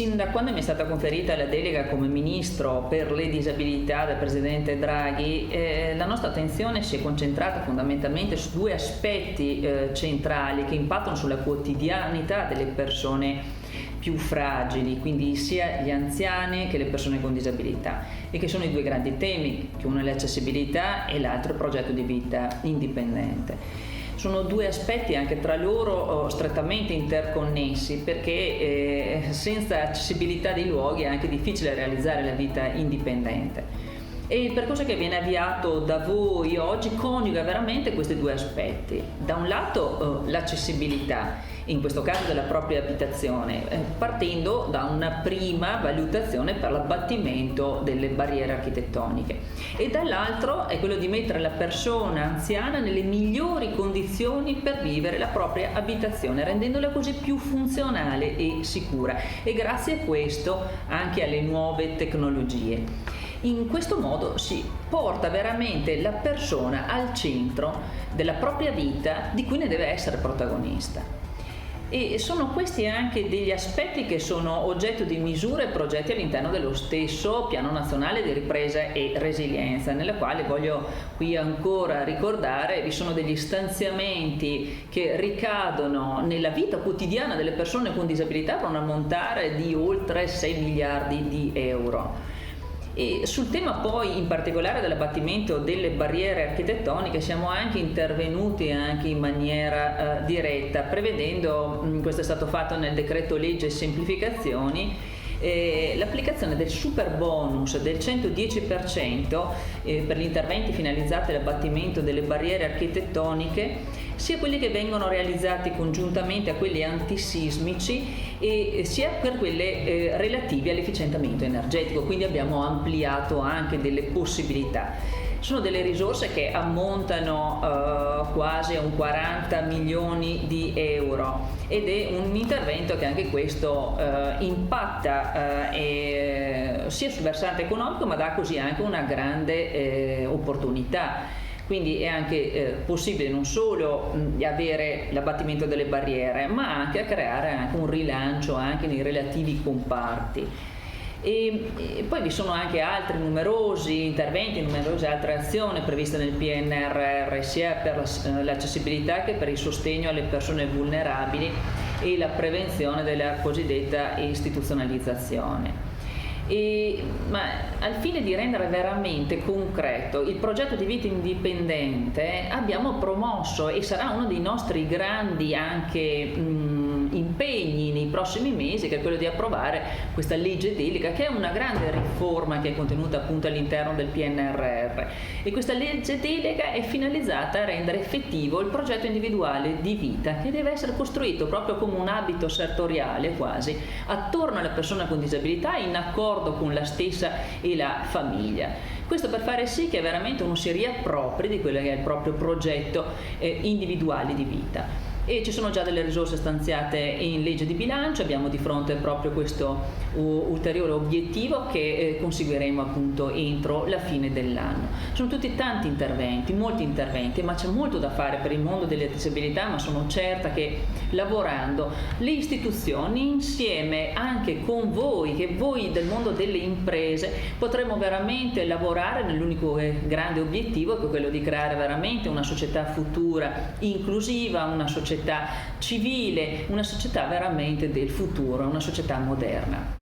sin da quando mi è stata conferita la delega come Ministro per le disabilità dal Presidente Draghi, la nostra attenzione si è concentrata fondamentalmente su due aspetti centrali che impattano sulla quotidianità delle persone più fragili, quindi sia gli anziani che le persone con disabilità, e che sono i due grandi temi, che uno è l'accessibilità e l'altro il progetto di vita indipendente. Sono due aspetti anche tra loro strettamente interconnessi, perché senza accessibilità dei luoghi è anche difficile realizzare la vita indipendente. E il percorso che viene avviato da voi oggi coniuga veramente questi due aspetti. Da un lato l'accessibilità, in questo caso della propria abitazione, partendo da una prima valutazione per l'abbattimento delle barriere architettoniche, e dall'altro è quello di mettere la persona anziana nelle migliori condizioni per vivere la propria abitazione, rendendola così più funzionale e sicura, e grazie a questo anche alle nuove tecnologie. In questo modo si porta veramente la persona al centro della propria vita, di cui ne deve essere protagonista. E sono questi anche degli aspetti che sono oggetto di misure e progetti all'interno dello stesso Piano Nazionale di Ripresa e Resilienza, nella quale voglio qui ancora ricordare vi sono degli stanziamenti che ricadono nella vita quotidiana delle persone con disabilità per un ammontare di oltre 6 miliardi di euro. E sul tema poi in particolare dell'abbattimento delle barriere architettoniche siamo anche intervenuti anche in maniera diretta, prevedendo, questo è stato fatto nel decreto legge semplificazioni, l'applicazione del super bonus del 110% per gli interventi finalizzati all'abbattimento delle barriere architettoniche, sia quelli che vengono realizzati congiuntamente a quelli antisismici e sia per quelle relativi all'efficientamento energetico, quindi abbiamo ampliato anche delle possibilità. Sono delle risorse che ammontano quasi a un 40 milioni di euro ed è un intervento che anche questo impatta sia sul versante economico, ma dà così anche una grande opportunità. Quindi è anche possibile non solo avere l'abbattimento delle barriere, ma anche a creare anche un rilancio anche nei relativi comparti. E poi vi sono anche altri numerosi interventi, numerose altre azioni previste nel PNRR, sia per l'accessibilità che per il sostegno alle persone vulnerabili e la prevenzione della cosiddetta istituzionalizzazione. Ma al fine di rendere veramente concreto il progetto di vita indipendente abbiamo promosso, e sarà uno dei nostri grandi anche impegni nei prossimi mesi, che è quello di approvare questa legge delega, che è una grande riforma che è contenuta appunto all'interno del PNRR, e questa legge delega è finalizzata a rendere effettivo il progetto individuale di vita, che deve essere costruito proprio come un abito sartoriale quasi attorno alla persona con disabilità, in accordo con la stessa e la famiglia. Questo per fare sì che veramente uno si riappropri di quello che è il proprio progetto individuale di vita. E ci sono già delle risorse stanziate in legge di bilancio, abbiamo di fronte proprio questo ulteriore obiettivo che conseguiremo appunto entro la fine dell'anno. Sono tutti tanti interventi, molti interventi, ma c'è molto da fare per il mondo delle disabilità, ma sono certa che lavorando le istituzioni insieme anche con voi, che voi del mondo delle imprese, potremo veramente lavorare nell'unico grande obiettivo, che è quello di creare veramente una società futura inclusiva, una società civile, una società veramente del futuro, una società moderna.